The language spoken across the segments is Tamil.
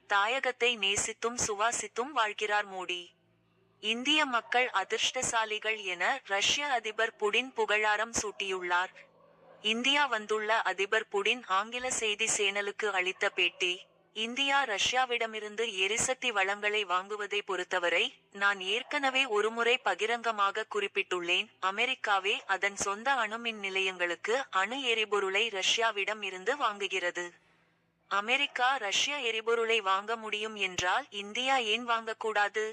தாயகத்தை நேசித்தும் சுவாசித்தும் வாழ்கிறார் மோடி. இந்திய மக்கள் அதிர்ஷ்டசாலிகள் என ரஷ்ய அதிபர் புடின் புகழாரம் சூட்டியுள்ளார். இந்தியா வந்துள்ள அதிபர் புடின் ஆங்கில செய்தி சேனலுக்கு அளித்த பேட்டி: இந்தியா ரஷ்யாவிடமிருந்து எரிசக்தி வளங்களை வாங்குவதை பொறுத்தவரை, நான் ஏற்கனவே ஒருமுறை பகிரங்கமாக குறிப்பிட்டுள்ளேன். அமெரிக்காவே அதன் சொந்த அணுமின் நிலையங்களுக்கு அணு எரிபொருளை ரஷ்யாவிடம் இருந்து வாங்குகிறது. அமெரிக்கா ரஷ்ய எரிபொருளை வாங்க முடியும் என்றால் இந்தியா ஏன் வாங்கக்கூடாது?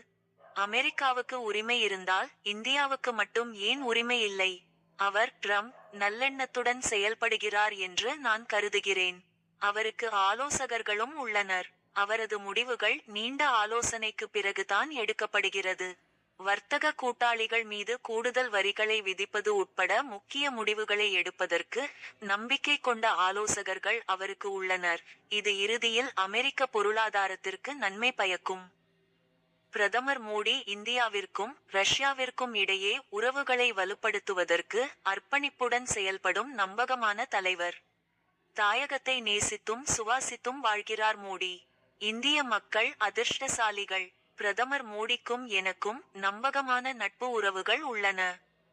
அமெரிக்காவுக்கு உரிமை இருந்தால் இந்தியாவுக்கு மட்டும் ஏன் உரிமை இல்லை? அவர் ட்ரம்ப் நல்லெண்ணத்துடன் செயல்படுகிறார் என்று நான் கருதுகிறேன். அவருக்கு ஆலோசகர்களும் உள்ளனர். அவரது முடிவுகள் நீண்ட ஆலோசனைக்கு பிறகுதான் எடுக்கப்படுகிறது. வர்த்தக கூட்டாளிகள் மீது கூடுதல் வரிகளை விதிப்பது உட்பட முக்கிய முடிவுகளை எடுப்பதற்கு நம்பிக்கை கொண்ட ஆலோசகர்கள் அவருக்கு உள்ளனர். இது இறுதியில் அமெரிக்க பொருளாதாரத்திற்கு நன்மை பயக்கும். பிரதமர் மோடி இந்தியாவிற்கும் ரஷ்யாவிற்கும் இடையே உறவுகளை வலுப்படுத்துவதற்கு அர்ப்பணிப்புடன் செயல்படும் நம்பகமான தலைவர். தாயகத்தை நேசித்தும் சுவாசித்தும் வாழ்கிறார் மோடி. இந்திய மக்கள் அதிர்ஷ்டசாலிகள். பிரதமர் மோடிக்கும் எனக்கும் நம்பகமான நட்பு உறவுகள் உள்ளன.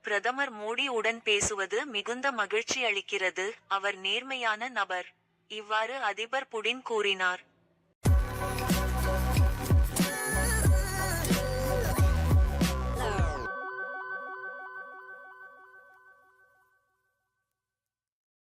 பிரதமர் மோடி உடன் பேசுவது மிகுந்த மகிழ்ச்சி அளிக்கிறது. அவர் நேர்மையான நபர். இவ்வாறு அதிபர் புடின் கூறினார்.